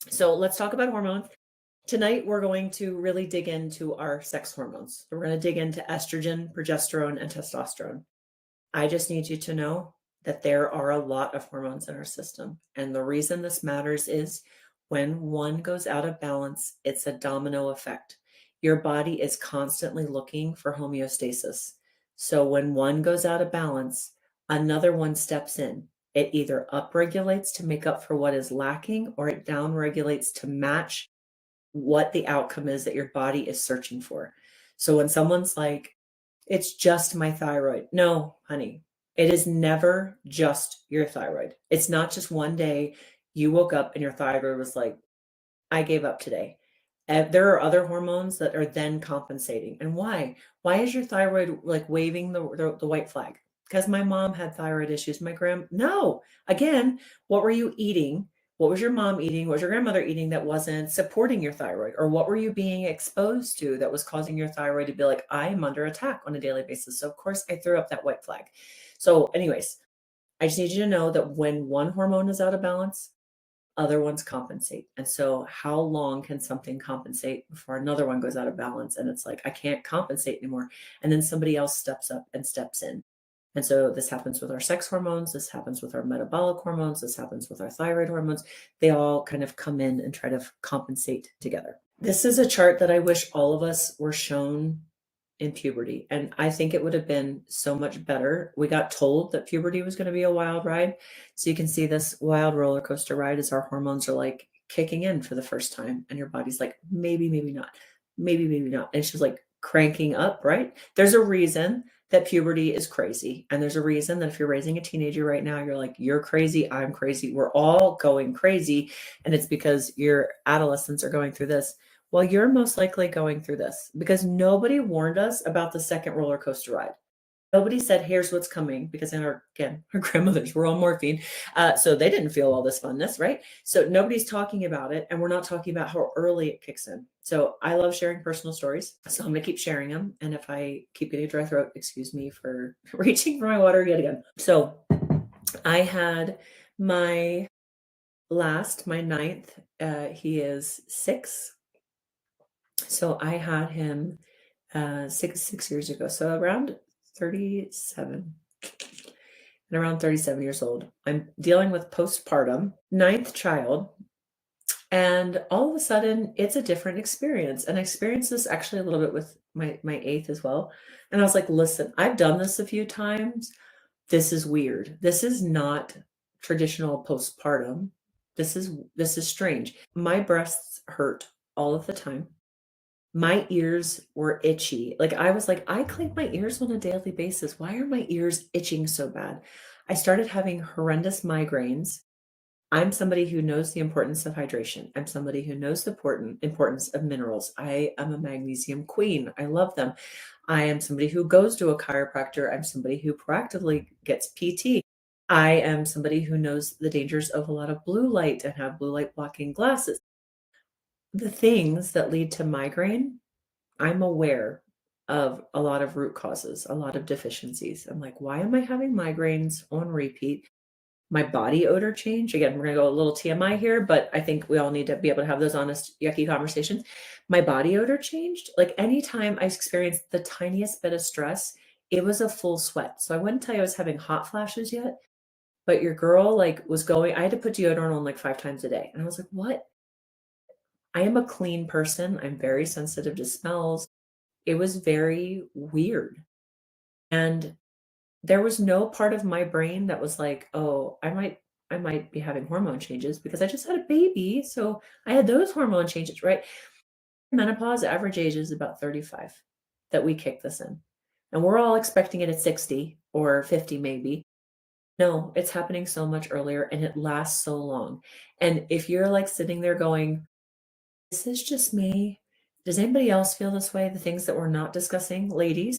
So let's talk about hormones. Tonight, we're going to really dig into our sex hormones. We're going to dig into estrogen, progesterone, and testosterone. I just need you to know that there are a lot of hormones in our system. And the reason this matters is when one goes out of balance, it's a domino effect. Your body is constantly looking for homeostasis. So when one goes out of balance, another one steps in. It either upregulates to make up for what is lacking, or it downregulates to match what the outcome is that your body is searching for. So when someone's like, it's just my thyroid. No, honey, it is never just your thyroid. It's not just one day you woke up and your thyroid was like, I gave up today. There are other hormones that are then compensating. And why? Why is your thyroid like waving the white flag? Because my mom had thyroid issues. No. Again, what were you eating? What was your mom eating? What was your grandmother eating that wasn't supporting your thyroid? Or what were you being exposed to that was causing your thyroid to be like, I am under attack on a daily basis? So, of course, I threw up that white flag. So, anyways, I just need you to know that when one hormone is out of balance, other ones compensate. And so, how long can something compensate before another one goes out of balance? And it's like, I can't compensate anymore. And then somebody else steps up and steps in. And so, this happens with our sex hormones. This happens with our metabolic hormones. This happens with our thyroid hormones. They all kind of come in and try to compensate together. This is a chart that I wish all of us were shown in puberty. And I think it would have been so much better. We got told that puberty was going to be a wild ride. So you can see this wild roller coaster ride as our hormones are like kicking in for the first time. And your body's like, maybe, maybe not. Maybe, maybe not. And it's just like cranking up, right? There's a reason that puberty is crazy. And there's a reason that if you're raising a teenager right now, you're like, you're crazy, I'm crazy, we're all going crazy. And it's because your adolescents are going through this. Well, you're most likely going through this because nobody warned us about the second roller coaster ride. Nobody said, here's what's coming, because again, our grandmothers were on morphine. So they didn't feel all this funness, right? So nobody's talking about it. And we're not talking about how early it kicks in. So I love sharing personal stories. So I'm going to keep sharing them. And if I keep getting a dry throat, excuse me for reaching for my water yet again. So I had my ninth, he is 6. So I had him 6 years ago. So around 37 and around 37 years old. I'm dealing with postpartum, ninth child. And all of a sudden, it's a different experience. And I experienced this actually a little bit with my eighth as well. And I was like, listen, I've done this a few times. This is weird. This is not traditional postpartum. This is strange. My breasts hurt all of the time. My ears were itchy. Like, I was like, I clean my ears on a daily basis. Why are my ears itching so bad? I started having horrendous migraines. I'm somebody who knows the importance of hydration. I'm somebody who knows the importance of minerals. I am a magnesium queen. I love them. I am somebody who goes to a chiropractor. I'm somebody who proactively gets PT. I am somebody who knows the dangers of a lot of blue light and have blue light blocking glasses. The things that lead to migraine, I'm aware of a lot of root causes, a lot of deficiencies. I'm like, why am I having migraines on repeat? My body odor change. Again, we're going to go a little TMI here, but I think we all need to be able to have those honest, yucky conversations. My body odor changed. Like, anytime I experienced the tiniest bit of stress, it was a full sweat. So I wouldn't tell you I was having hot flashes yet, but your girl like was going, I had to put deodorant on like 5 times a day. And I was like, what? I am a clean person. I'm very sensitive to smells. It was very weird. And there was no part of my brain that was like, "Oh, I might be having hormone changes because I just had a baby, so I had those hormone changes," right? Menopause average age is about 35 that we kick this in. And we're all expecting it at 60 or 50 maybe. No, it's happening so much earlier and it lasts so long. And if you're like sitting there going, "This is just me. Does anybody else feel this way?" The things that we're not discussing, ladies,